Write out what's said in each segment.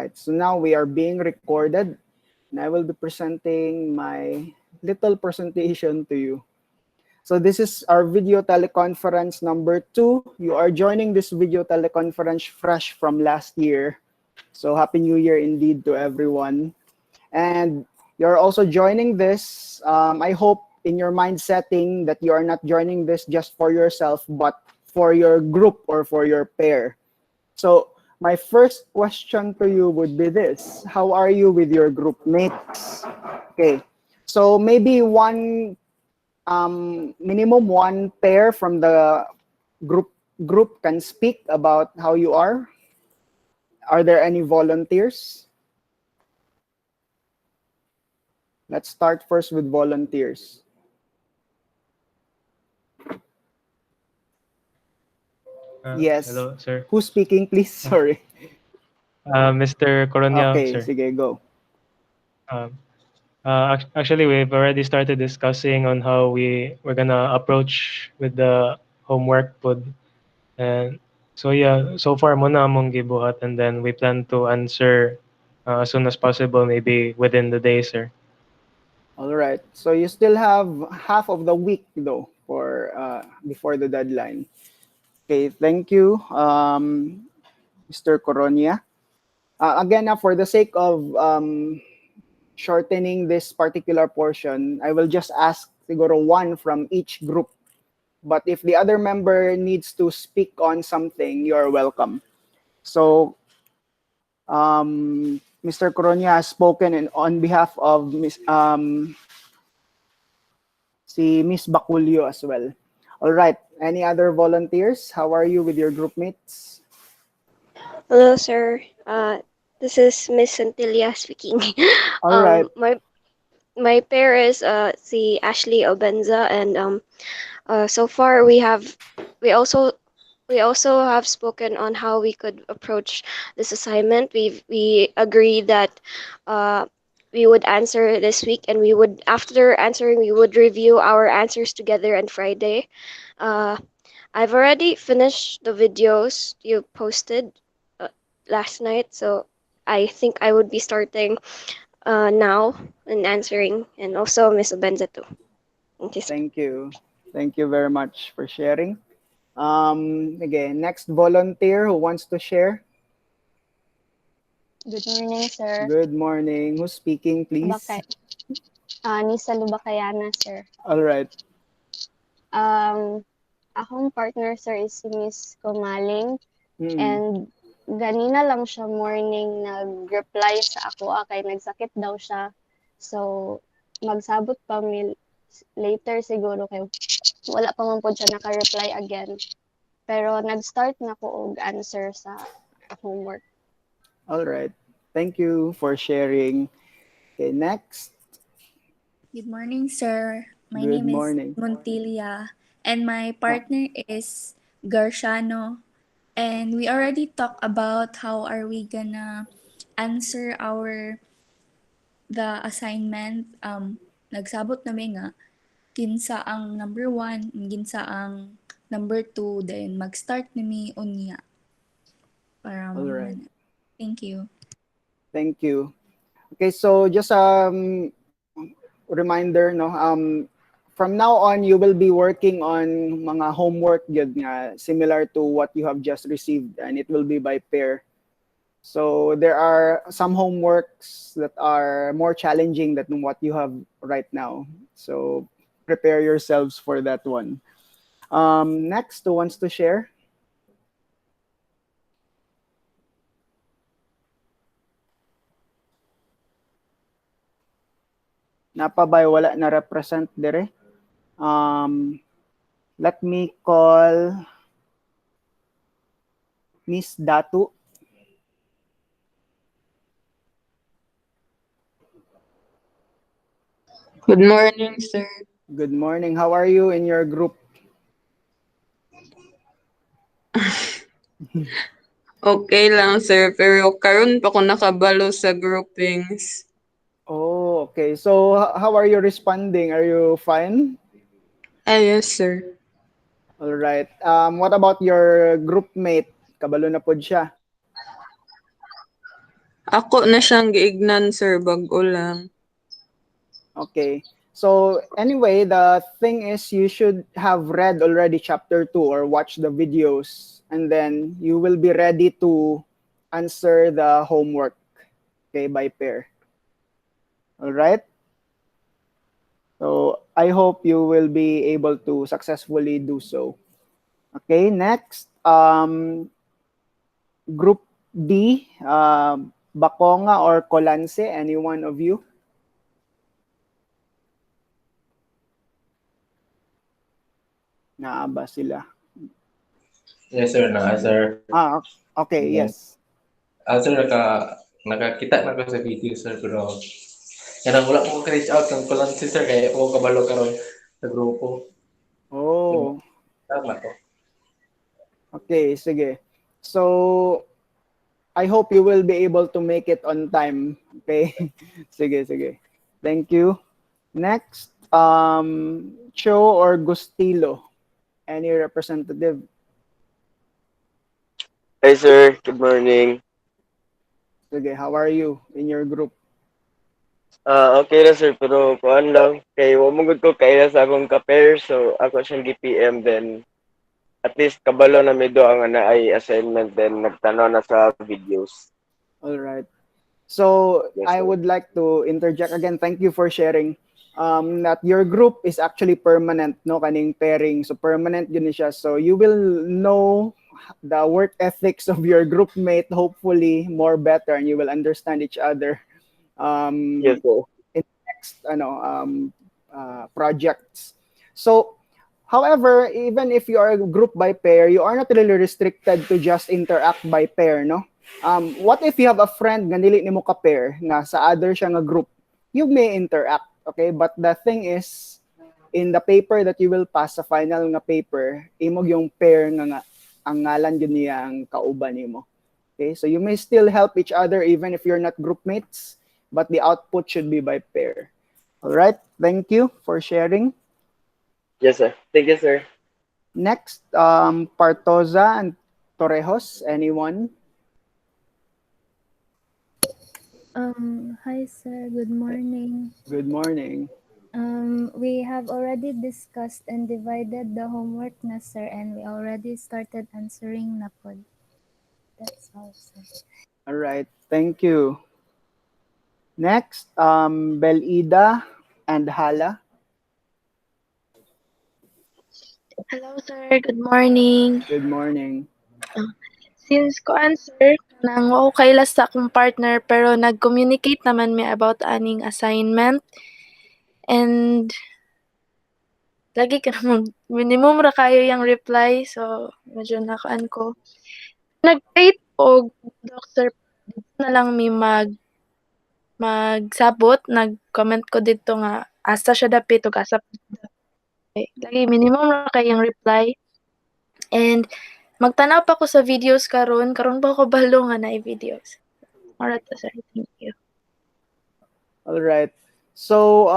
right, so now we are being recorded and I will be presenting my little presentation to you. So this is our video teleconference number 2. You are joining this video teleconference fresh from last year. So Happy New Year indeed to everyone. And you're also joining this, I hope in your mind setting that you are not joining this just for yourself, but for your group or for your pair. So my first question to you would be this: how are you with your group mates? Okay, so maybe minimum one pair from the group can speak about how you are. Are there any volunteers? Let's start first with volunteers. Yes. Hello, sir. Who's speaking, please? Sorry. Mr. Coronia, Okay, sir. sige, go. Um, Actually, we've already started discussing on how we're gonna approach with the homework pod. And so yeah, so far muna among gibuhat, and then we plan to answer as soon as possible, maybe within the day, sir. All right. So you still have half of the week though for before the deadline. Okay, thank you, Mr. Coronia. Again, for the sake of shortening this particular portion, I will just ask siguro one from each group. But if the other member needs to speak on something, you're welcome. So, Mr. Coronia has spoken on behalf of si Miss Baculio as well. All right. Any other volunteers? How are you with your group mates? Hello, sir. This is Miss Santilia speaking. All right. My pair is si Ashley Obenza, and so far we also we also have spoken on how we could approach this assignment. We agreed that we would answer this week, and we would, after answering, we would review our answers together on Friday. I've already finished the videos you posted last night, so I think I would be starting now and answering, and also Miss Obenza too. Thank you, sir. Thank you. Thank you very much for sharing. Again, next volunteer who wants to share. Good morning, sir. Good morning. Who's speaking, please? Nisa Lubakayana, sir. All right. Akong partner, sir, is si Miss Kumaling. Mm. And ganina lang siya morning nag-reply sa ako, kay nagsakit daw siya. So, magsabot pa mi later siguro, kay wala pa man po siya naka-reply again. Pero nag-start na ko og answer sa homework. All right. Thank you for sharing. Okay, next. Good morning, sir. My Good name morning. is Montilia, and my partner is Garciano. And we already talked about how are we gonna answer the assignment. Nagsabot namin nga kinsa ang number 1, kinsa ang number 2, then mag-start nami unya. Para All right. Thank you. Thank you. Okay, so just reminder, no, from now on you will be working on mga homework yun nga, similar to what you have just received, and it will be by pair. So there are some homeworks that are more challenging than what you have right now. So prepare yourselves for that one. Next, who wants to share? Napabay wala na represent dire. Let me call Miss Datu. Good morning, sir. Good morning. How are you in your group? Okay lang, sir. Pero karon pa ko nakabalo sa groupings. Oh, okay. So how are you responding? Are you fine? Yes, sir. All right. What about your group mate? Kabalo na pod siya. Ako na siyang giignan, sir, bago lang. Okay. So anyway, the thing is you should have read already chapter 2 or watch the videos, and then you will be ready to answer the homework, okay, by pair. All right? So I hope you will be able to successfully do so. Okay, next, group D, Bakonga or Colanse, any one of you? Naaba sila. Yes, sir. Sir. Okay, Yeah. yes. Sir, nakakita na ko sa video, sir, pero kanang wala ko reach out ng kulang si sir, kaya ako kabalo karon sa grupo. Oh, Tama to. okay, sige. So, I hope you will be able to make it on time. Okay? Sige, sige. Thank you. Next, Cho or Gustilo? Any representative? Hi sir, good morning. Sige, how are you in your group? Okay na sir, pero kuan lang, kay wa mo gud ko kaya sa akong ka-pair, so ako siyang GPM then at least kabalo na medyo ang ana ay assignment then nagtanaw na sa videos. All right. So Yes, I sir. would like to interject again. Thank you for sharing. That your group is actually permanent, no? Kaning pairing. So permanent yun siya. So you will know the work ethics of your group mate, hopefully more better, and you will understand each other. Yes sir. Next, projects. So, however, even if you are group by pair, you are not really restricted to just interact by pair, no? What if you have a friend nga dili nimo ka pair nga sa other siya nga group? You may interact, okay? But the thing is, in the paper that you will pass sa final nga paper, imog yung pair nga ang ngalan yun niya ang kauban nimo. Okay? So you may still help each other even if you're not group mates, but the output should be by pair. All right? Thank you for sharing. Yes sir. Thank you sir. Next, Partoza and Torrejos, anyone? Hi sir, good morning. Good morning. We have already discussed and divided the homework na sir, and we already started answering na pod. That's all sir. All right, thank you. Next, Belida and Hala. Hello sir, good morning. Good morning. Since ko answer, nang wow kaila sa akong partner pero nag-communicate naman mi about aning assignment. And lagi ka naman, minimum ra kayo yung reply, so medyo nakaan ko. Nag-rate og doctor, dito na lang mi magsabot, nag-comment ko dito nga asa siya dapit ug asa okay. Lagi minimum ra kayo yung reply. And magtanaw pa ko sa videos karon pa ako balo nga naay videos. Alright, sir. Thank you. All right. So,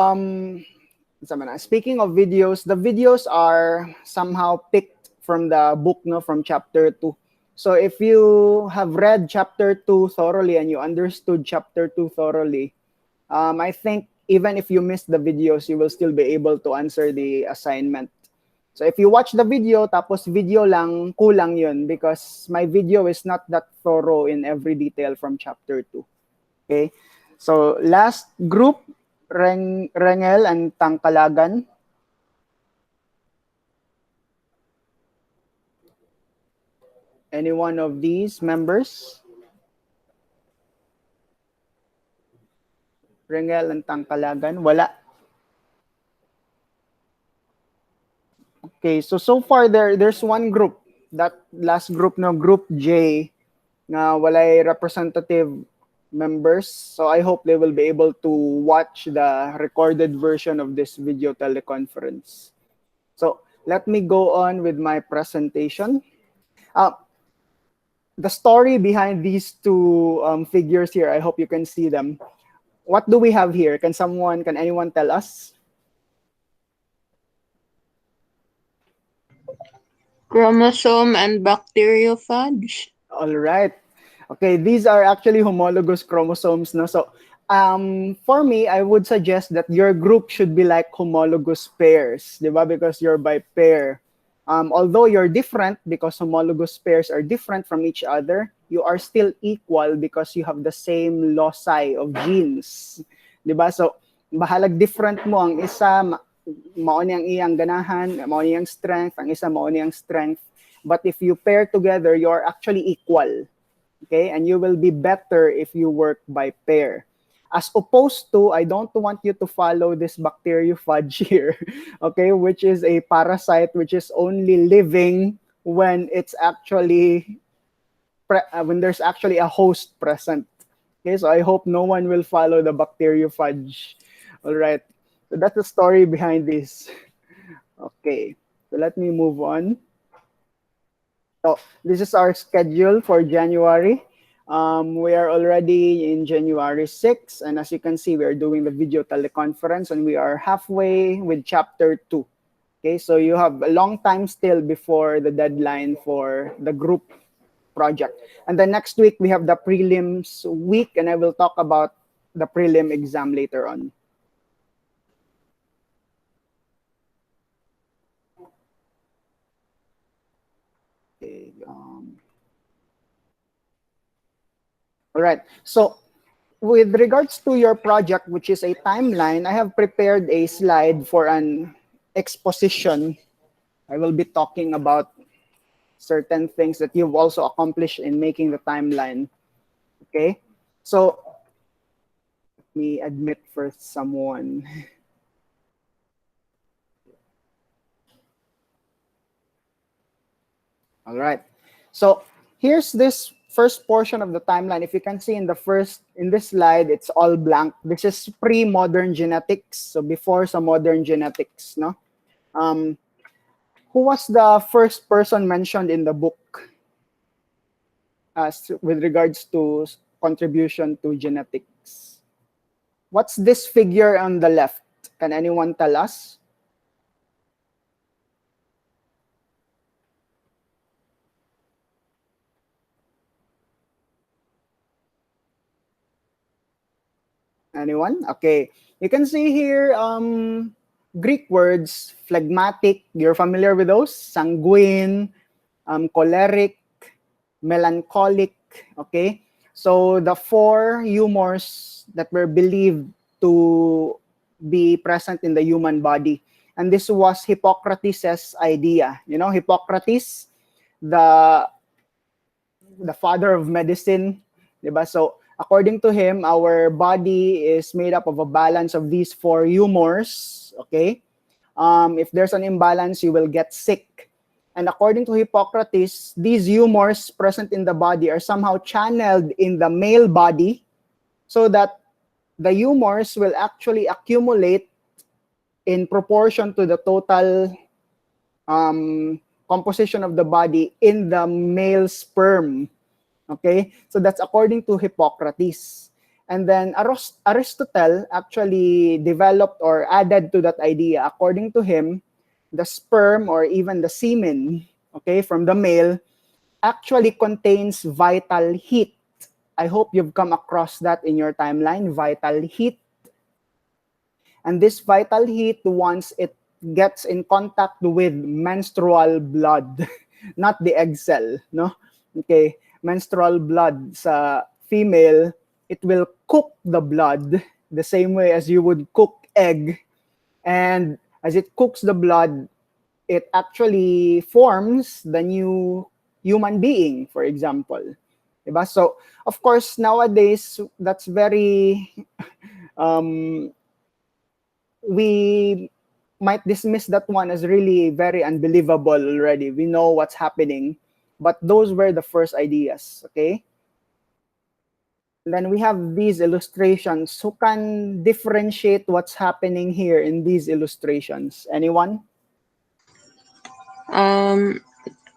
speaking of videos, the videos are somehow picked from the book, no, from chapter 2. So if you have read chapter 2 thoroughly and you understood chapter 2 thoroughly, I think even if you missed the videos, you will still be able to answer the assignment. So if you watch the video, tapos video lang, kulang yun because my video is not that thorough in every detail from chapter 2. Okay? So last group, Rengel and Tangkalagan. Any one of these members? Rengel and Tangkalagan? Wala. Okay, so far there's one group. That last group, no, group J, na walay representative members. So I hope they will be able to watch the recorded version of this video teleconference. So let me go on with my presentation. The story behind these two figures here, I hope you can see them. What do we have here? Can anyone tell us? Chromosome and bacteriophage. All right. Okay, these are actually homologous chromosomes, no? So, for me, I would suggest that your group should be like homologous pairs, di ba? Because you're by pair. Although you're different because homologous pairs are different from each other, you are still equal because you have the same loci of genes. Di ba? So, bahalag different mo ang isa, mao ni ang iyang ganahan, mao ni ang strength, ang isa mao ni ang strength. But if you pair together, you're actually equal. Okay? And you will be better if you work by pair. As opposed to, I don't want you to follow this bacteriophage here, okay, which is a parasite which is only living when it's actually, when there's actually a host present. Okay, so I hope no one will follow the bacteriophage. All right, so that's the story behind this. Okay, so let me move on. So this is our schedule for January. We are already in January 6, and as you can see, we are doing the video teleconference, and we are halfway with chapter 2. Okay, so you have a long time still before the deadline for the group project. And then next week, we have the prelims week, and I will talk about the prelim exam later on. Okay, all right, so with regards to your project, which is a timeline, I have prepared a slide for an exposition. I will be talking about certain things that you've also accomplished in making the timeline. Okay, so let me admit first someone. All right, so here's this first portion of the timeline. If you can see in this slide, it's all blank. This is pre-modern genetics, so before some modern genetics, no? Who was the first person mentioned in the book with regards to contribution to genetics? What's this figure on the left? Can anyone tell us? Anyone? Okay. You can see here Greek words, phlegmatic. You're familiar with those? Sanguine, choleric, melancholic. Okay. So the 4 humors that were believed to be present in the human body. And this was Hippocrates' idea. You know, Hippocrates, the father of medicine. Diba? So according to him, our body is made up of a balance of these 4 humors, okay? If there's an imbalance, you will get sick. And according to Hippocrates, these humors present in the body are somehow channeled in the male body so that the humors will actually accumulate in proportion to the total composition of the body in the male sperm. Okay, so that's according to Hippocrates. And then Aristotle actually developed or added to that idea. According to him, the sperm or even the semen, okay, from the male actually contains vital heat. I hope you've come across that in your timeline, vital heat. And this vital heat, once it gets in contact with menstrual blood, not the egg cell, no? Okay, menstrual blood sa female, it will cook the blood the same way as you would cook egg. And as it cooks the blood, it actually forms the new human being, for example. Diba? So, of course, nowadays, that's very, we might dismiss that one as really very unbelievable already. We know what's happening. But those were the first ideas, okay? Then we have these illustrations. Who can differentiate what's happening here in these illustrations? Anyone? Ang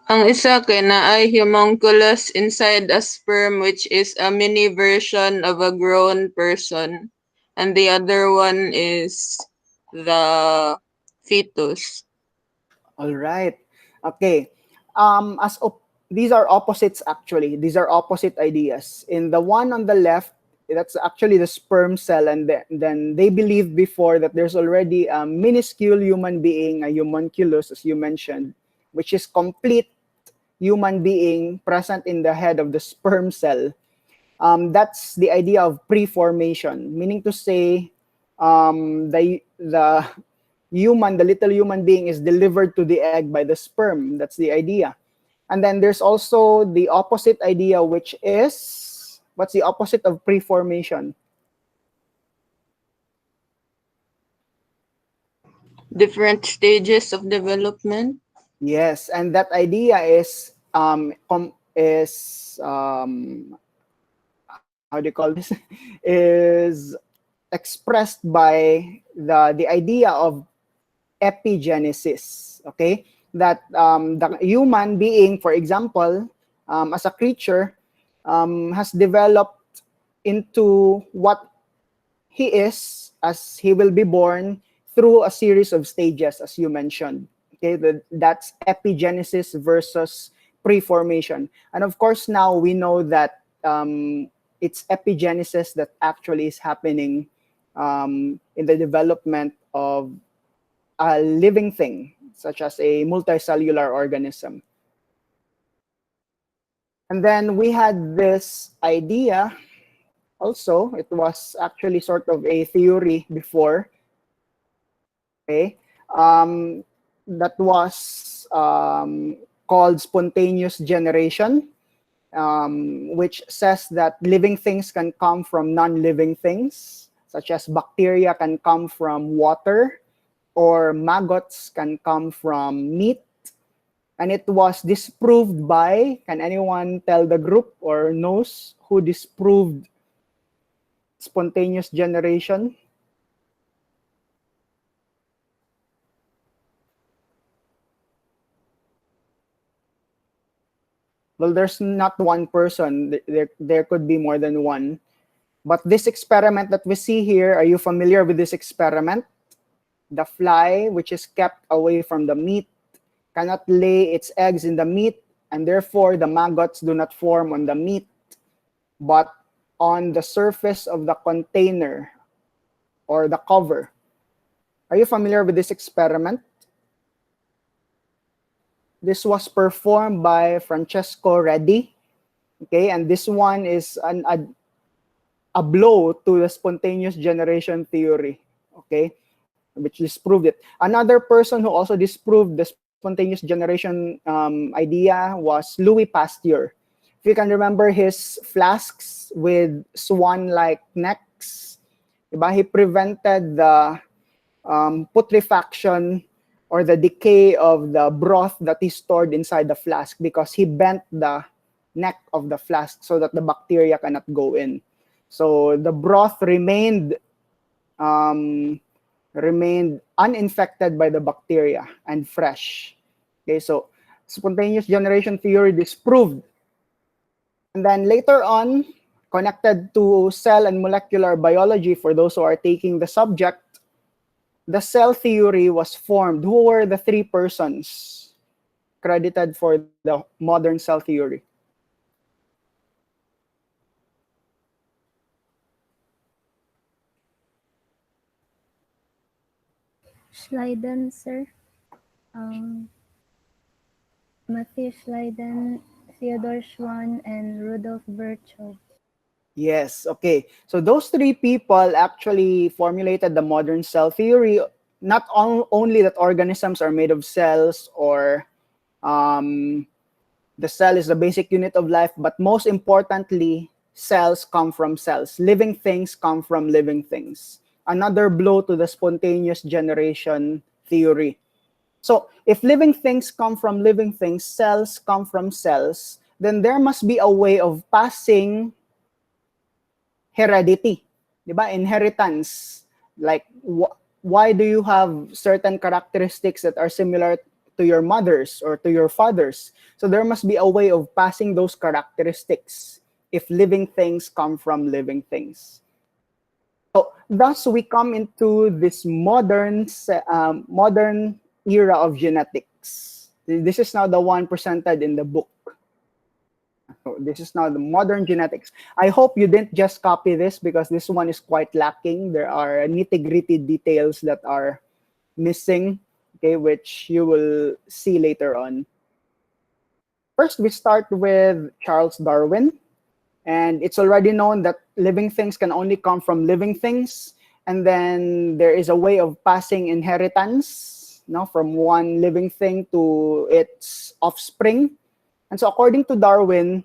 isa kay na ay homunculus inside a sperm, which is a mini version of a grown person. And the other one is the fetus. All right. Okay. these are opposites actually. These are opposite ideas. In the one on the left, that's actually the sperm cell, and then they believed before that there's already a minuscule human being, a homunculus, as you mentioned, which is complete human being present in the head of the sperm cell. That's the idea of preformation, meaning to say the little human being is delivered to the egg by the sperm. That's the idea. And then there's also the opposite idea, which is, what's the opposite of preformation? Different stages of development. Yes, and that idea is how do you call this? Is expressed by the idea of epigenesis. Okay, that the human being, for example, as a creature, has developed into what he is as he will be born through a series of stages, as you mentioned. Okay, that's epigenesis versus preformation. And of course, now we know that it's epigenesis that actually is happening in the development of a living thing, such as a multicellular organism. And then we had this idea also. It was actually sort of a theory before. Okay, that was called spontaneous generation, which says that living things can come from non-living things, such as bacteria can come from water, or maggots can come from meat. And it was disproved by, can anyone tell the group or knows who disproved spontaneous generation? Well, there's not one person. There could be more than one. But this experiment that we see here, are you familiar with this experiment? The fly, which is kept away from the meat, cannot lay its eggs in the meat, and therefore the maggots do not form on the meat, but on the surface of the container or the cover. Are you familiar with this experiment? This was performed by Francesco Redi. Okay, and this one is a blow to the spontaneous generation theory. Okay, which disproved it. Another person who also disproved the spontaneous generation idea was Louis Pasteur. If you can remember his flasks with swan-like necks, diba? He prevented the putrefaction or the decay of the broth that he stored inside the flask because he bent the neck of the flask so that the bacteria cannot go in. So the broth remained uninfected by the bacteria and fresh. Okay, so spontaneous generation theory disproved. And then later on, connected to cell and molecular biology, for those who are taking the subject, the cell theory was formed. Who were the three persons credited for the modern cell theory? Schleiden, sir. Matthew Schleiden, Theodor Schwann, and Rudolf Virchow. Yes, okay. So those three people actually formulated the modern cell theory, not only that organisms are made of cells or the cell is the basic unit of life, but most importantly, cells come from cells. Living things come from living things. Another blow to the spontaneous generation theory. So if living things come from living things, cells come from cells, then there must be a way of passing heredity, diba? Inheritance. Like, why do you have certain characteristics that are similar to your mother's or to your father's? So there must be a way of passing those characteristics if living things come from living things. So thus we come into this modern era of genetics. This is now the one presented in the book. So this is now the modern genetics. I hope you didn't just copy this because this one is quite lacking. There are nitty-gritty details that are missing, okay, which you will see later on. First, we start with Charles Darwin. And it's already known that living things can only come from living things. And then there is a way of passing inheritance, from one living thing to its offspring. And so according to Darwin,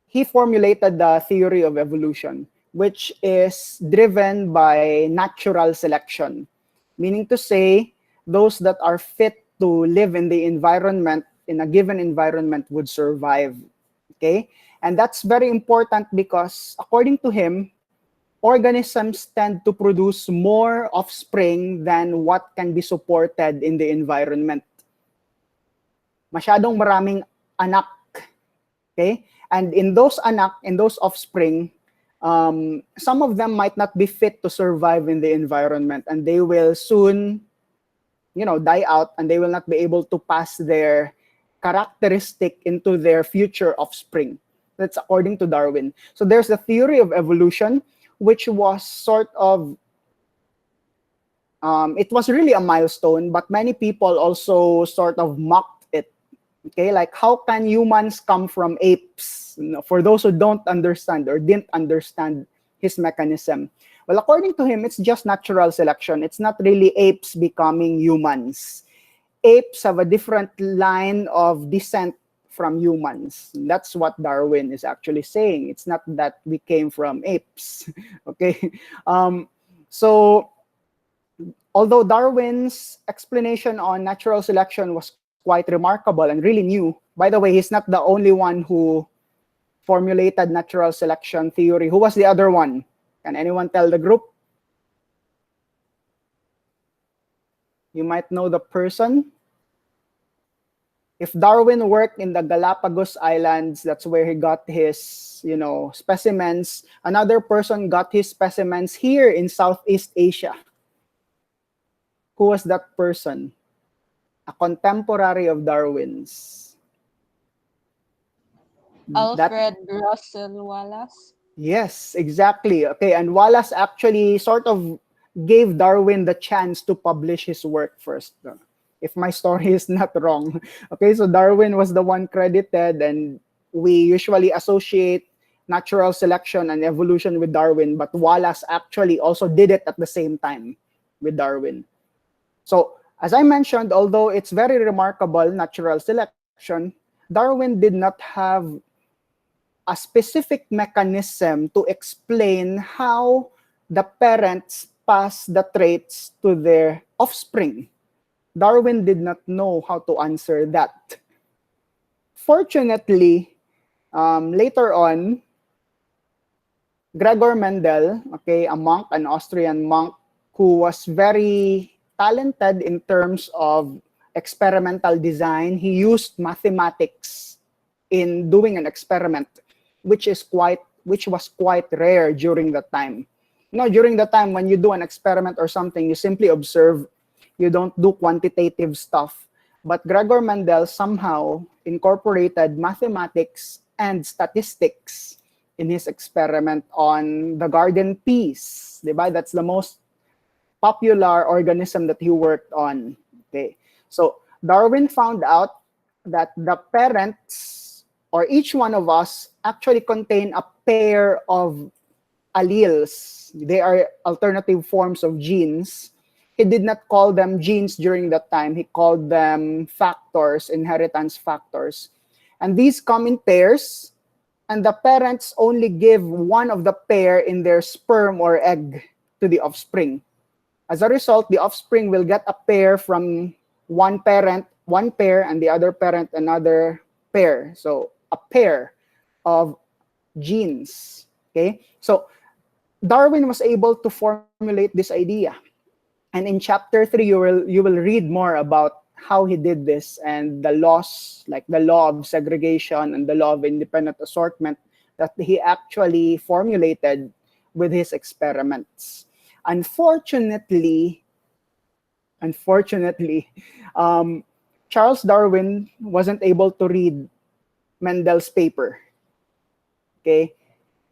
he formulated the theory of evolution, which is driven by natural selection, meaning to say those that are fit to live in the environment, in a given environment, would survive. Okay, and that's very important because according to him, organisms tend to produce more offspring than what can be supported in the environment. Masyadong maraming anak. Okay, and in those anak, in those offspring, some of them might not be fit to survive in the environment, and they will soon, die out, and they will not be able to pass their characteristic into their future offspring. That's according to Darwin. So there's the theory of evolution, which was sort of, it was really a milestone, but many people also sort of mocked it. Okay, like how can humans come from apes? For those who don't understand or didn't understand his mechanism. Well, according to him, it's just natural selection. It's not really apes becoming humans. Apes have a different line of descent from humans. That's what Darwin is actually saying. It's not that we came from apes. Okay. So although Darwin's explanation on natural selection was quite remarkable and really new, by the way, he's not the only one who formulated natural selection theory. Who was the other one? Can anyone tell the group? You might know the person. If Darwin worked in the Galapagos Islands, that's where he got his, specimens. Another person got his specimens here in Southeast Asia. Who was that person? A contemporary of Darwin's. Alfred Russel Wallace. Yes, exactly. Okay, and Wallace actually sort of gave Darwin the chance to publish his work first, if my story is not wrong. Okay, so Darwin was the one credited, and we usually associate natural selection and evolution with Darwin, but Wallace actually also did it at the same time with Darwin. So, as I mentioned, although it's very remarkable, natural selection, Darwin did not have a specific mechanism to explain how the parents pass the traits to their offspring. Darwin did not know how to answer that. Fortunately, later on, Gregor Mendel, okay, a monk, an Austrian monk, who was very talented in terms of experimental design, he used mathematics in doing an experiment, which was quite rare during that time. During the time when you do an experiment or something, you simply observe. You don't do quantitative stuff. But Gregor Mendel somehow incorporated mathematics and statistics in his experiment on the garden peas. Diba? That's the most popular organism that he worked on. Okay. So Darwin found out that the parents, or each one of us, actually contain a pair of alleles. They are alternative forms of genes. He did not call them genes during that time. He called them factors, inheritance factors. And these come in pairs, and the parents only give one of the pair in their sperm or egg to the offspring. As a result, the offspring will get a pair from one parent, one pair, and the other parent, another pair. So a pair of genes. Okay? So Darwin was able to formulate this idea. And in chapter 3, you will read more about how he did this and the laws, like the law of segregation and the law of independent assortment that he actually formulated with his experiments. Unfortunately, Charles Darwin wasn't able to read Mendel's paper. Okay,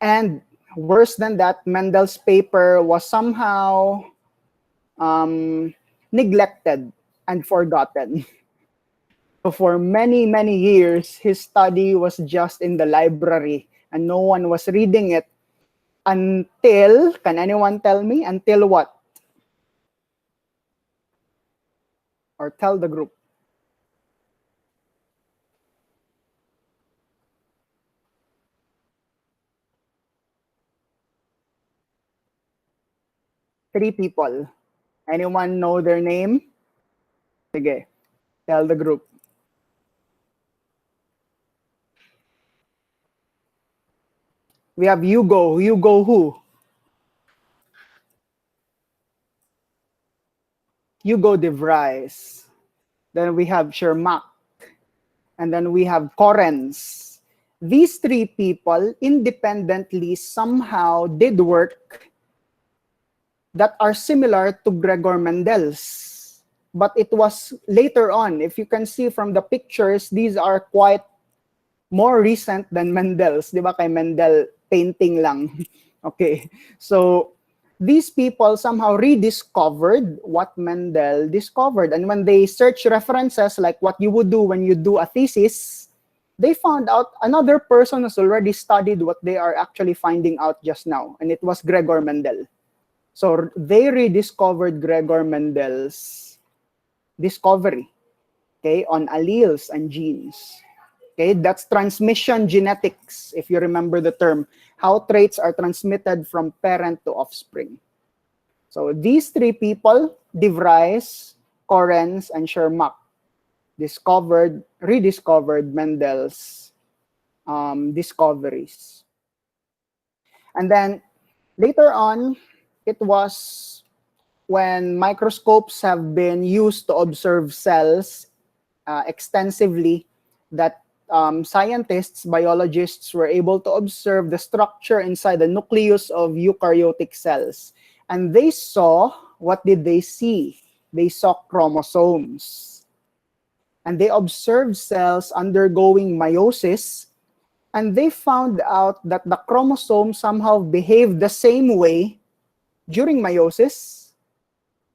and worse than that, Mendel's paper was somehow neglected and forgotten. So for many, many years, his study was just in the library and no one was reading it until, can anyone tell me, until what? Or tell the group. Three people. Anyone know their name? Sige, tell the group. We have Hugo. Hugo who? Hugo de Vries. Then we have Shermack. And then we have Correns. These three people independently somehow did work that are similar to Gregor Mendel's. But it was later on. If you can see from the pictures, these are quite more recent than Mendel's. Di ba kay Mendel, painting lang. Okay. So these people somehow rediscovered what Mendel discovered. And when they search references, like what you would do when you do a thesis, they found out another person has already studied what they are actually finding out just now. And it was Gregor Mendel. So they rediscovered Gregor Mendel's discovery, okay, on alleles and genes. Okay, that's transmission genetics, if you remember the term, how traits are transmitted from parent to offspring. So these three people, de Vries, Correns, and Shermack, rediscovered Mendel's discoveries. And then later on, it was when microscopes have been used to observe cells extensively that scientists, biologists were able to observe the structure inside the nucleus of eukaryotic cells. And they saw, what did they see? They saw chromosomes. And they observed cells undergoing meiosis, and they found out that the chromosomes somehow behave the same way during meiosis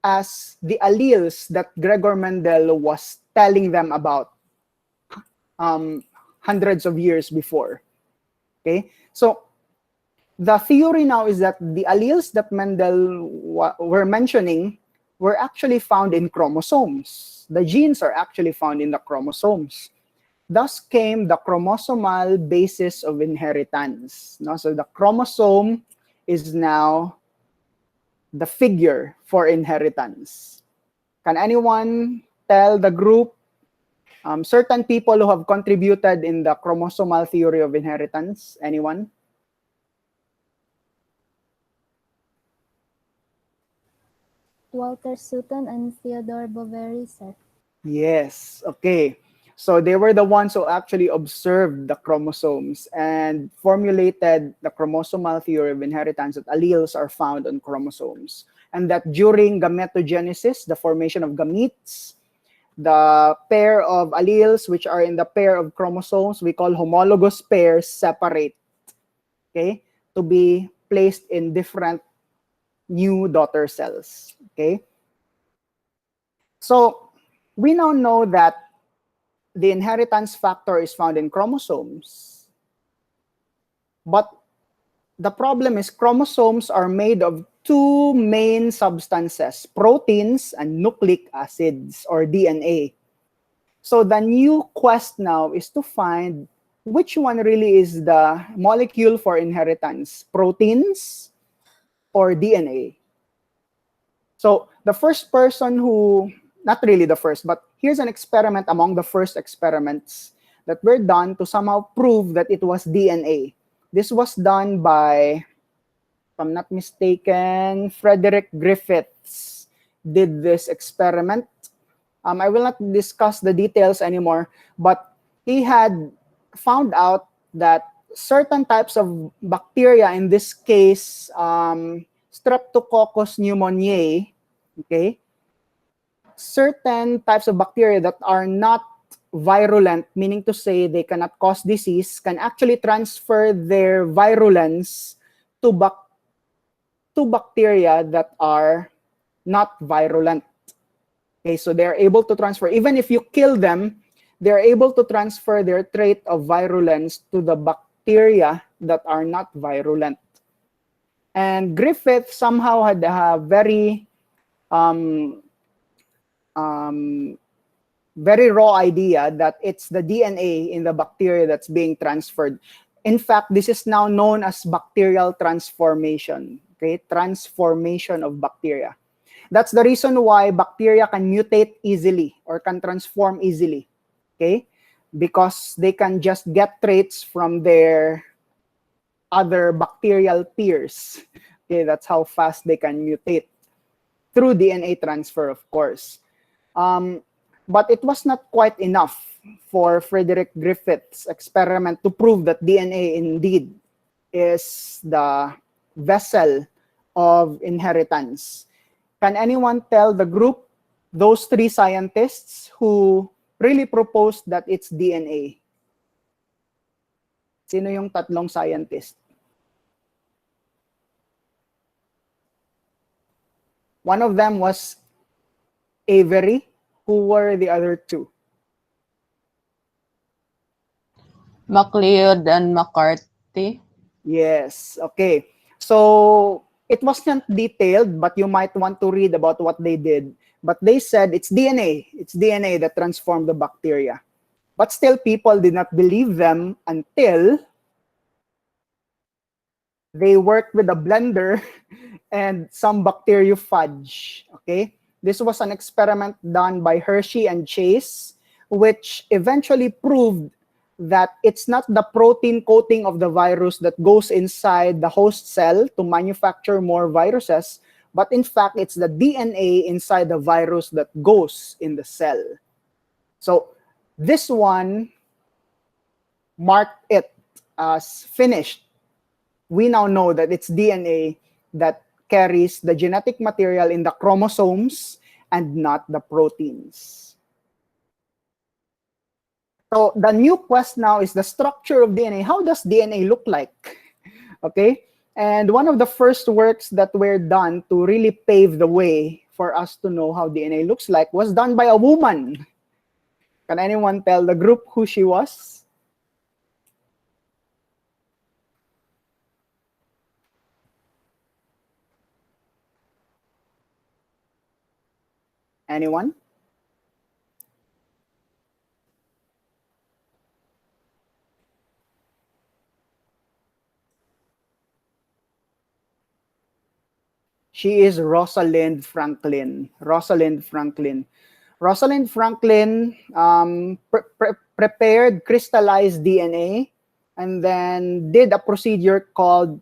as the alleles that Gregor Mendel was telling them about hundreds of years before. Okay, so the theory now is that the alleles that Mendel were mentioning were actually found in chromosomes. The genes are actually found in the chromosomes. Thus came the chromosomal basis of inheritance. No? So the chromosome is now the figure for inheritance. Can anyone tell the group certain people who have contributed in the chromosomal theory of inheritance? Anyone? Walter Sutton and Theodore Boveri, sir. Yes, okay. So they were the ones who actually observed the chromosomes and formulated the chromosomal theory of inheritance, that alleles are found on chromosomes. And that during gametogenesis, the formation of gametes, the pair of alleles which are in the pair of chromosomes, we call homologous pairs, separate, okay, to be placed in different new daughter cells, okay? So we now know that the inheritance factor is found in chromosomes. But the problem is chromosomes are made of two main substances, proteins and nucleic acids, or DNA. So the new quest now is to find which one really is the molecule for inheritance, proteins or DNA. So the first person who, not really the first, but here's an experiment among the first experiments that were done to somehow prove that it was DNA. This was done by, if I'm not mistaken, Frederick Griffiths did this experiment. I will not discuss the details anymore, but he had found out that certain types of bacteria, in this case, Streptococcus pneumoniae, okay, certain types of bacteria that are not virulent, meaning to say they cannot cause disease, can actually transfer their virulence to bacteria that are not virulent. Okay, so they're able to transfer, even if you kill them, they're able to transfer their trait of virulence to the bacteria that are not virulent. And Griffith somehow had a very very raw idea that it's the DNA in the bacteria that's being transferred. In fact, this is now known as bacterial transformation, okay? Transformation of bacteria. That's the reason why bacteria can mutate easily or can transform easily, okay? Because they can just get traits from their other bacterial peers. Okay, that's how fast they can mutate through DNA transfer, of course. But it was not quite enough for Frederick Griffith's experiment to prove that DNA indeed is the vessel of inheritance. Can anyone tell the group, those three scientists who really proposed that it's DNA? Sino yung tatlong scientist? One of them was Avery. Who were the other two? MacLeod and McCarthy. Yes, okay. So it wasn't detailed, but you might want to read about what they did. But they said it's DNA. It's DNA that transformed the bacteria. But still, people did not believe them until they worked with a blender and some bacteriophage, okay? This was an experiment done by Hershey and Chase, which eventually proved that it's not the protein coating of the virus that goes inside the host cell to manufacture more viruses, but in fact, it's the DNA inside the virus that goes in the cell. So this one marked it as finished. We now know that it's DNA that carries the genetic material in the chromosomes and not the proteins. So the new quest now is the structure of DNA. How does DNA look like? Okay, and one of the first works that were done to really pave the way for us to know how DNA looks like was done by a woman. Can anyone tell the group who she was? Anyone? She is Rosalind Franklin. Rosalind Franklin. Rosalind Franklin prepared crystallized DNA and then did a procedure called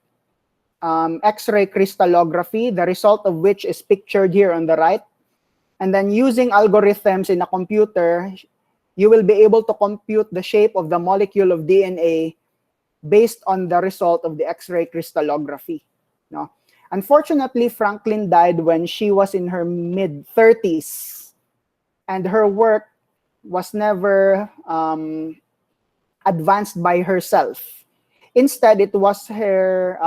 X-ray crystallography, the result of which is pictured here on the right. And then using algorithms in a computer, you will be able to compute the shape of the molecule of DNA based on the result of the X-ray crystallography. No? Unfortunately, Franklin died when she was in her mid-30s, and her work was never advanced by herself. Instead, it was her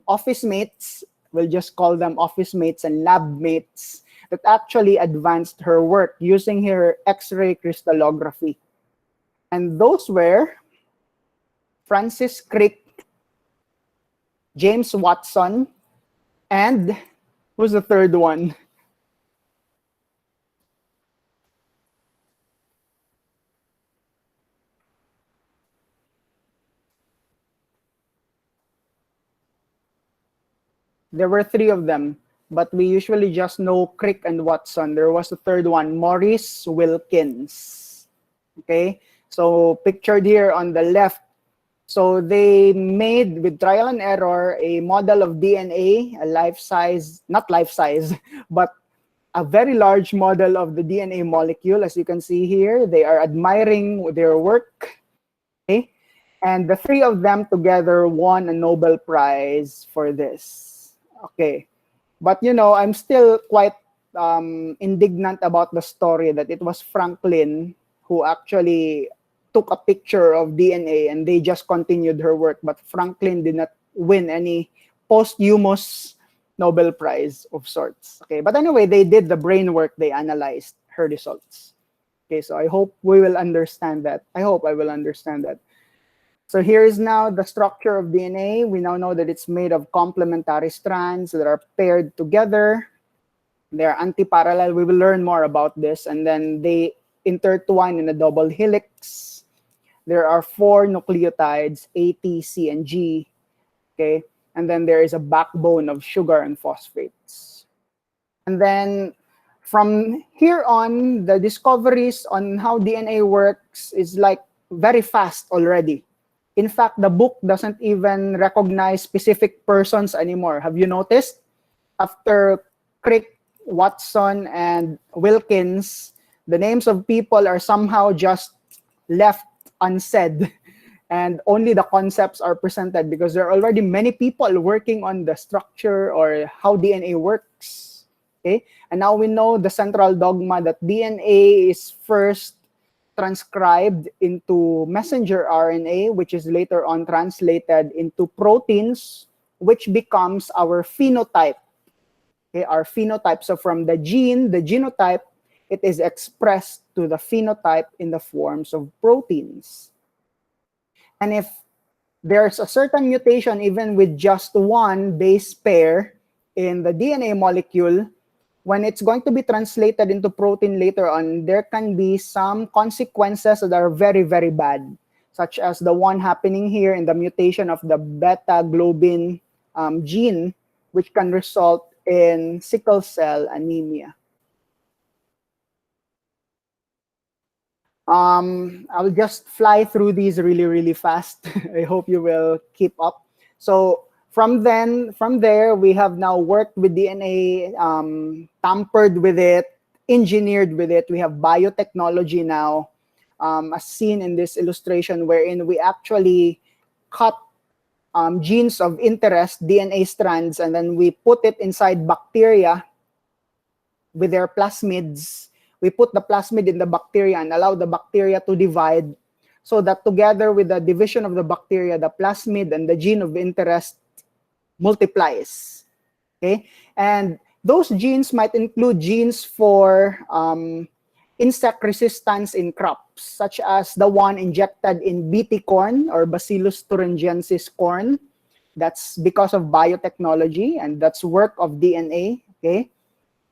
office mates, we'll just call them office mates and lab mates, that actually advanced her work using her X-ray crystallography. And those were Francis Crick, James Watson, and who's the third one? There were three of them, but we usually just know Crick and Watson. There was a third one, Maurice Wilkins. Okay, so pictured here on the left. So they made, with trial and error, a model of DNA, a life-size, not life-size, but a very large model of the DNA molecule. As you can see here, they are admiring their work. Okay, and the three of them together won a Nobel Prize for this. Okay, but you know, I'm still quite indignant about the story that it was Franklin who actually took a picture of DNA, and they just continued her work. But Franklin did not win any posthumous Nobel Prize of sorts. Okay, but anyway, they did the brain work. They analyzed her results. Okay, so I hope we will understand that. I hope I will understand that. So here is now the structure of DNA. We now know that it's made of complementary strands that are paired together. They're anti-parallel. We will learn more about this. And then they intertwine in a double helix. There are 4 nucleotides, A, T, C, and G. Okay, and then there is a backbone of sugar and phosphates. And then from here on, the discoveries on how DNA works is like very fast already. In fact, the book doesn't even recognize specific persons anymore. Have you noticed? After Crick, Watson, and Wilkins, the names of people are somehow just left unsaid, and only the concepts are presented because there are already many people working on the structure or how DNA works. Okay, and now we know the central dogma that DNA is first transcribed into messenger RNA, which is later on translated into proteins, which becomes our phenotype. Okay, our phenotype. So from the gene, the genotype, it is expressed to the phenotype in the forms of proteins. And if there's a certain mutation, even with just one base pair in the DNA molecule, when it's going to be translated into protein later on, there can be some consequences that are very, very bad, such as the one happening here in the mutation of the beta-globin gene, which can result in sickle cell anemia. I'll just fly through these really, really fast. I hope you will keep up. So from there, we have now worked with DNA, tampered with it, engineered with it. We have biotechnology now, as seen in this illustration, wherein we actually cut genes of interest, DNA strands, and then we put it inside bacteria with their plasmids. We put the plasmid in the bacteria and allow the bacteria to divide, so that together with the division of the bacteria, the plasmid and the gene of interest multiplies. Okay, and those genes might include genes for insect resistance in crops, such as the one injected in BT corn or Bacillus thuringiensis corn. That's because of biotechnology, and that's work of DNA. Okay,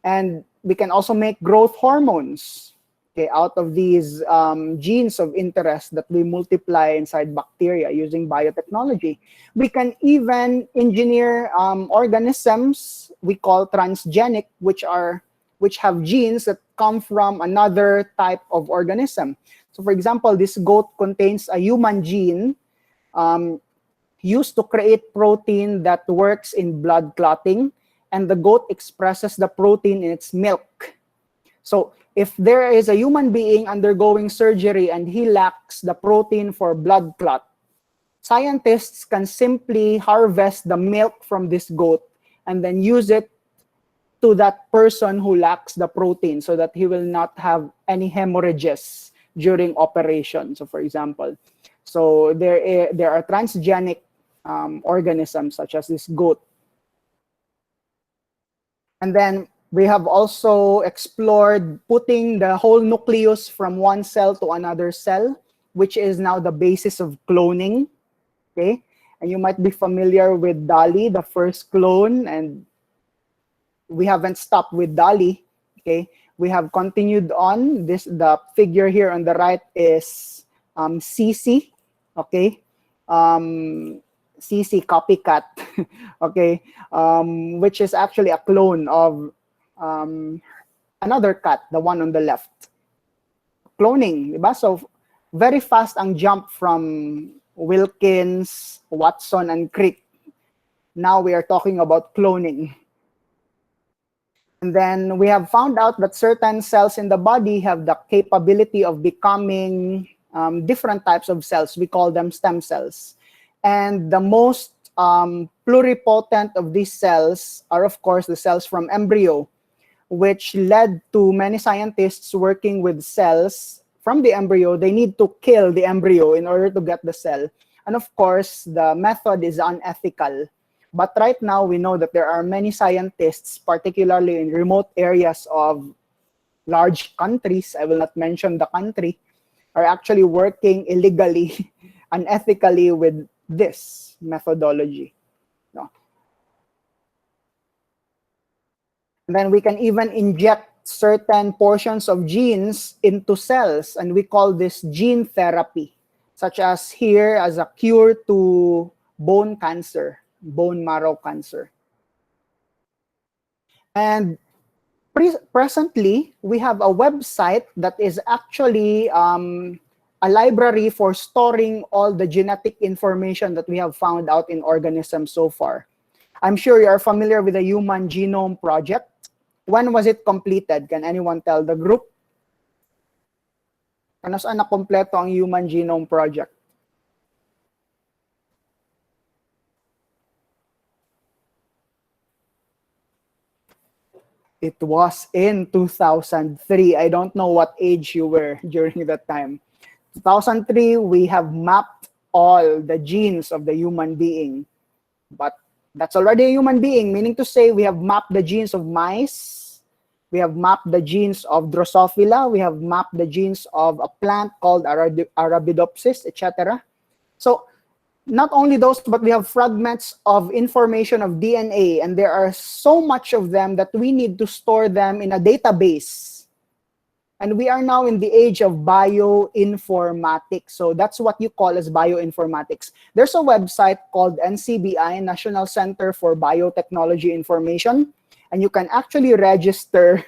and we can also make growth hormones, okay, out of these genes of interest that we multiply inside bacteria using biotechnology. We can even engineer organisms we call transgenic, which have genes that come from another type of organism. So for example, this goat contains a human gene used to create protein that works in blood clotting, and the goat expresses the protein in its milk. So if there is a human being undergoing surgery and he lacks the protein for blood clot, scientists can simply harvest the milk from this goat and then use it to that person who lacks the protein, so that he will not have any hemorrhages during operation. So for example, so there are transgenic organisms such as this goat. And then we have also explored putting the whole nucleus from one cell to another cell, which is now the basis of cloning. Okay, and you might be familiar with Dolly, the first clone, and we haven't stopped with Dolly. Okay, we have continued on. The figure here on the right is Cece. Okay, Cece copycat. Okay, which is actually a clone of another cat, the one on the left. Cloning, diba? So very fast ang jump from Wilkins, Watson, and Crick. Now we are talking about cloning. And then we have found out that certain cells in the body have the capability of becoming different types of cells. We call them stem cells. And the most pluripotent of these cells are, of course, the cells from embryo, which led to many scientists working with cells from the embryo, they need to kill the embryo in order to get the cell. And of course, the method is unethical. But right now, we know that there are many scientists, particularly in remote areas of large countries, I will not mention the country, are actually working illegally, unethically with this methodology. No. And then we can even inject certain portions of genes into cells, and we call this gene therapy, such as here as a cure to bone cancer, bone marrow cancer. And presently, we have a website that is actually a library for storing all the genetic information that we have found out in organisms so far. I'm sure you are familiar with the Human Genome Project. When was it completed? Can anyone tell the group? Ano saan nakompleto ang Human Genome Project? It was in 2003. I don't know what age you were during that time. 2003, we have mapped all the genes of the human being. But that's already a human being, meaning to say we have mapped the genes of mice, we have mapped the genes of Drosophila, we have mapped the genes of a plant called Arabidopsis, etc. So not only those, but we have fragments of information of DNA, and there are so much of them that we need to store them in a database. And we are now in the age of bioinformatics. So that's what you call as bioinformatics. There's a website called NCBI, National Center for Biotechnology Information, and you can actually register.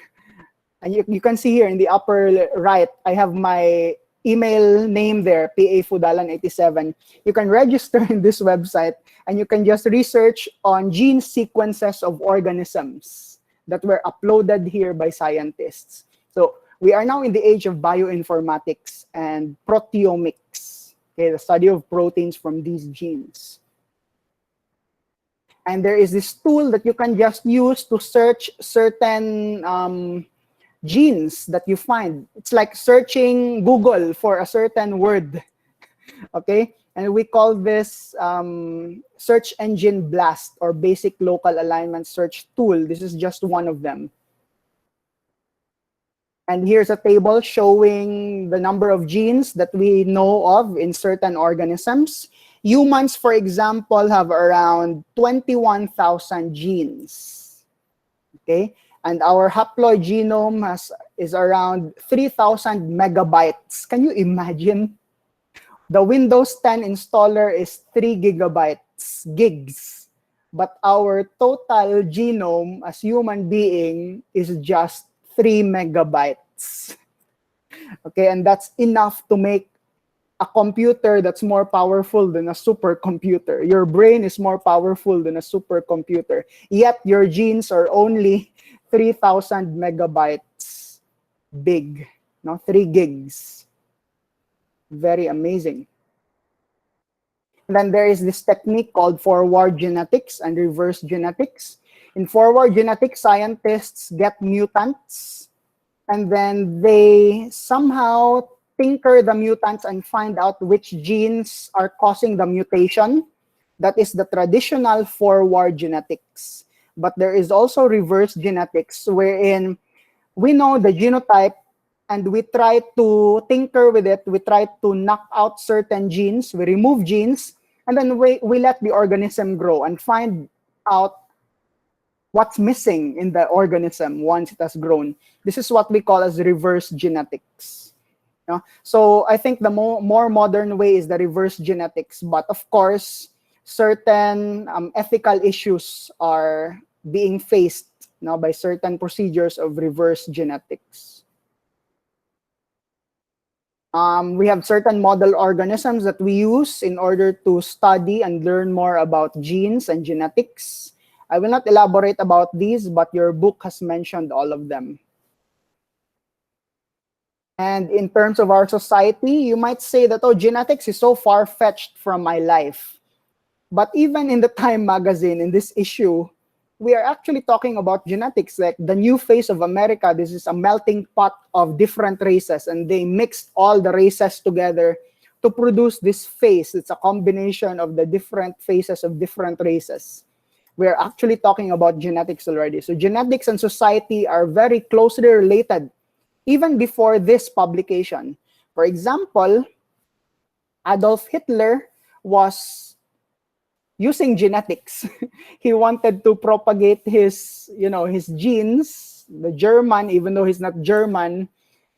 And you can see here in the upper right, I have my email name there, pafudalan87. You can register in this website, and you can just research on gene sequences of organisms that were uploaded here by scientists. So we are now in the age of bioinformatics and proteomics, okay, the study of proteins from these genes. And there is this tool that you can just use to search certain genes that you find. It's like searching Google for a certain word, okay? And we call this Search Engine Blast, or Basic Local Alignment Search Tool. This is just one of them. And here's a table showing the number of genes that we know of in certain organisms. Humans, for example, have around 21,000 genes, okay? And our haploid genome is around 3,000 megabytes. Can you imagine? The Windows 10 installer is 3 gigs. But our total genome as human being is just 3 megabytes. Okay, and that's enough to make a computer that's more powerful than a supercomputer. Your brain is more powerful than a supercomputer. Yet your genes are only 3,000 megabytes big, no? 3 gigs. Very amazing. And then there is this technique called forward genetics and reverse genetics. In forward genetics, scientists get mutants, and then they somehow tinker the mutants and find out which genes are causing the mutation. That is the traditional forward genetics. But there is also reverse genetics, wherein we know the genotype and we try to tinker with it. We try to knock out certain genes, we remove genes, and then we let the organism grow and find out what's missing in the organism once it has grown. This is what we call as reverse genetics. You know? So I think the more modern way is the reverse genetics, but of course, certain ethical issues are being faced now by certain procedures of reverse genetics. We have certain model organisms that we use in order to study and learn more about genes and genetics. I will not elaborate about these, but your book has mentioned all of them. And in terms of our society, you might say that, oh, genetics is so far-fetched from my life. But even in the Time magazine, in this issue, we are actually talking about genetics, like the new face of America. This is a melting pot of different races, and they mixed all the races together to produce this face. It's a combination of the different faces of different races. We're actually talking about genetics already. So genetics and society are very closely related, even before this publication. For example, Adolf Hitler was using genetics. He wanted to propagate his, his genes, the German, even though he's not German,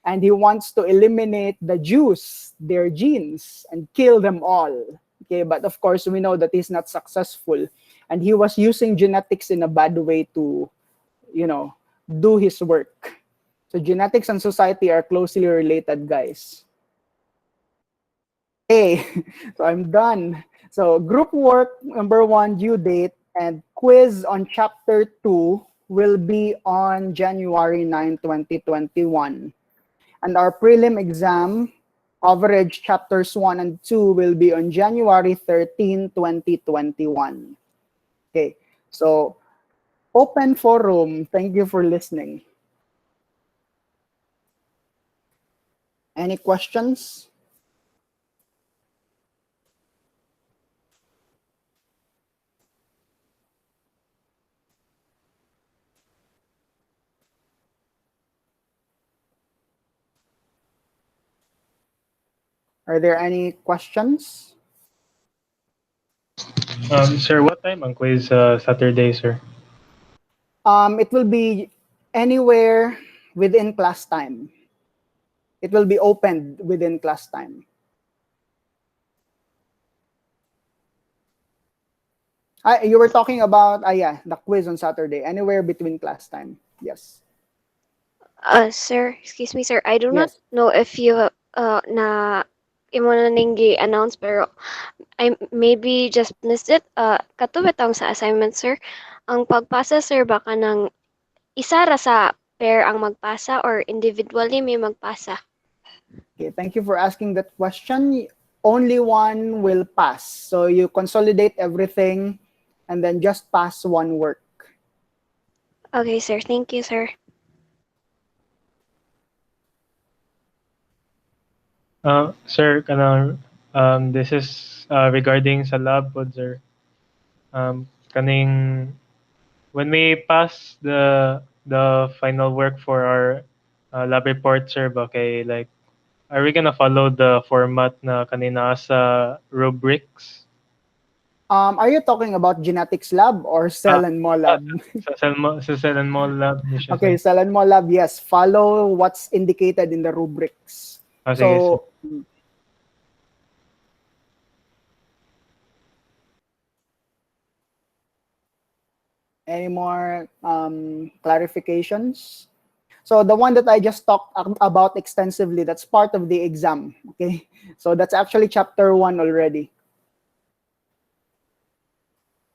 and he wants to eliminate the Jews, their genes, and kill them all. Okay, but of course we know that he's not successful, and he was using genetics in a bad way to, do his work. So genetics and society are closely related, guys. Okay, so I'm done. So group work number 1 due date and quiz on chapter 2 will be on January 9, 2021. And our prelim exam, average chapters 1 and 2 will be on January 13, 2021. Okay, so open forum. Thank you for listening. Any questions? Are there any questions? Sir, what time ang quiz Saturday, sir? It will be anywhere within class time. It will be opened within class time. You were talking about, yeah, the quiz on Saturday, anywhere between class time. Yes. Sir, excuse me, sir. I do not Yes. know if you na imo na ning gi-announce pero I maybe just missed it. Kato bitang sa assignment, sir. Ang pagpasa, sir, baka nang isa ra sa pair ang magpasa or individually may magpasa. Okay, thank you for asking that question. Only one will pass. So you consolidate everything and then just pass one work. Okay, sir. Thank you, sir. Sir, this is regarding sa lab pod, sir. Kaning when we pass the final work for our lab report, sir, okay, like, are we gonna follow the format na kanina sa rubrics? Are you talking about genetics lab or cell and mo lab? Sa cell and mall lab ni siya, Okay, sir. cell and mo lab, yes. Follow what's indicated in the rubrics. Sige, sir. So, any more clarifications? So the one that I just talked about extensively, that's part of the exam, okay? So that's actually chapter 1 already.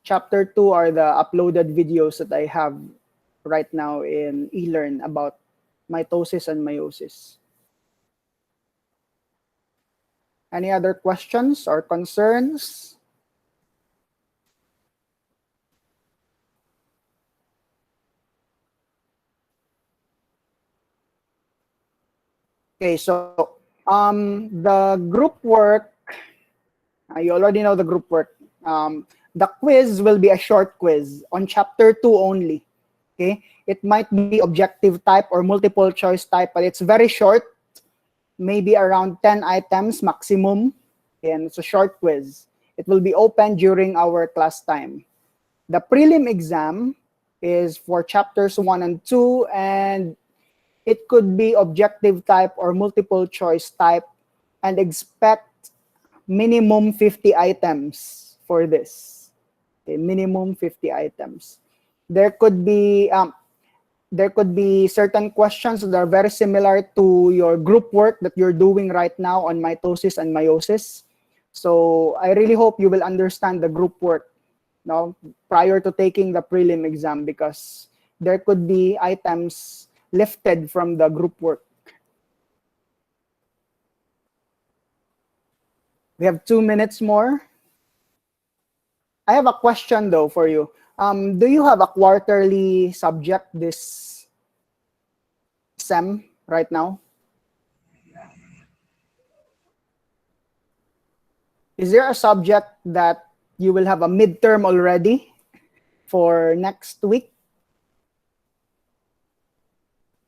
Chapter 2 are the uploaded videos that I have right now in eLearn about mitosis and meiosis. Any other questions or concerns? Okay, so the group work, you already know the group work. The quiz will be a short quiz on chapter 2 only. Okay, it might be objective type or multiple choice type, but it's very short, maybe around 10 items maximum, and it's a short quiz. It will be open during our class time. The prelim exam is for chapters 1 and 2, and it could be objective type or multiple choice type, and expect minimum 50 items for this. Okay, minimum 50 items. There could be certain questions that are very similar to your group work that you're doing right now on mitosis and meiosis. So I really hope you will understand the group work now prior to taking the prelim exam, because there could be items lifted from the group work. We have 2 minutes more. I have a question though for you. Do you have a quarterly subject this sem right now? Is there a subject that you will have a midterm already for next week?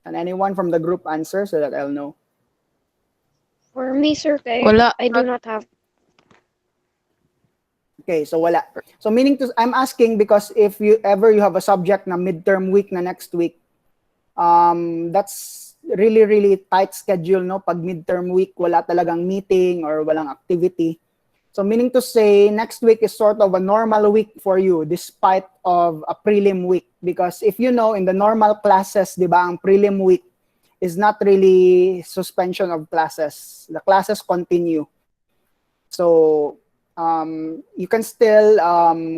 Can anyone from the group answer so that I'll know? For me, sir, Wala. I do not have. Okay, so wala. So meaning to, I'm asking because if you have a subject na midterm week na next week, that's really tight schedule, no? Pag midterm week, wala talagang meeting or walang activity. So meaning to say, next week is sort of a normal week for you despite of a prelim week. Because if you know, in the normal classes, di ba, ang prelim week is not really suspension of classes. The classes continue. So you can still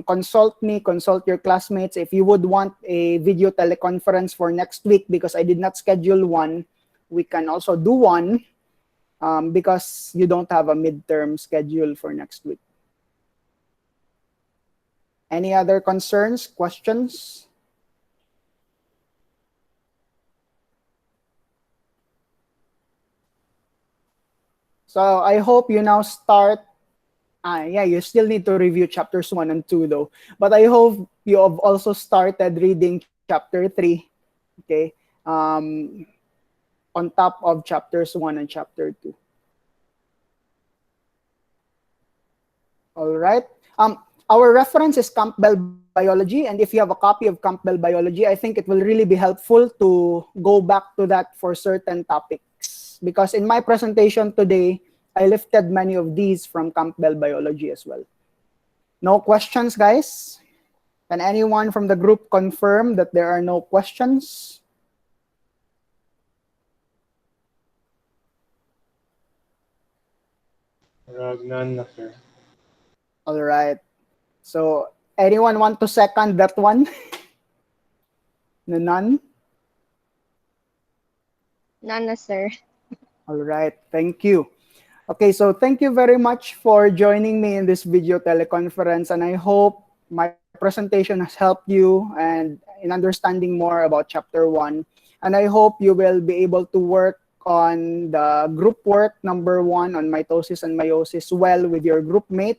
consult me, consult your classmates if you would want a video teleconference for next week, because I did not schedule one. We can also do one because you don't have a midterm schedule for next week. Any other concerns, questions? So I hope you now start. Yeah, you still need to review chapters 1 and 2 though. But I hope you have also started reading chapter 3, okay? On top of chapters 1 and chapter 2. All right. Our reference is Campbell Biology, and if you have a copy of Campbell Biology, I think it will really be helpful to go back to that for certain topics. Because in my presentation today, I lifted many of these from Campbell Biology as well. No questions, guys? Can anyone from the group confirm that there are no questions? None na, sir. All right. So, anyone want to second that one? None? Nana, sir. All right. Thank you. Okay, so thank you very much for joining me in this video teleconference, and I hope my presentation has helped you and in understanding more about chapter 1. And I hope you will be able to work on the group work number 1 on mitosis and meiosis well with your group mate.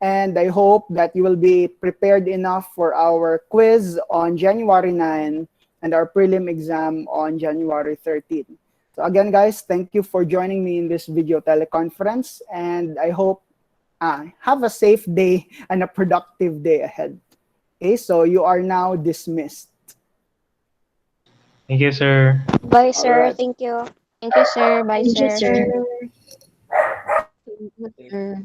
And I hope that you will be prepared enough for our quiz on January 9 and our prelim exam on January 13. So again, guys, thank you for joining me in this video teleconference, and I hope have a safe day and a productive day ahead. Okay, so you are now dismissed. Thank you, sir. Bye, sir. right. Thank you. Thank you, sir. Bye, Thank you, sir. sir. Sir.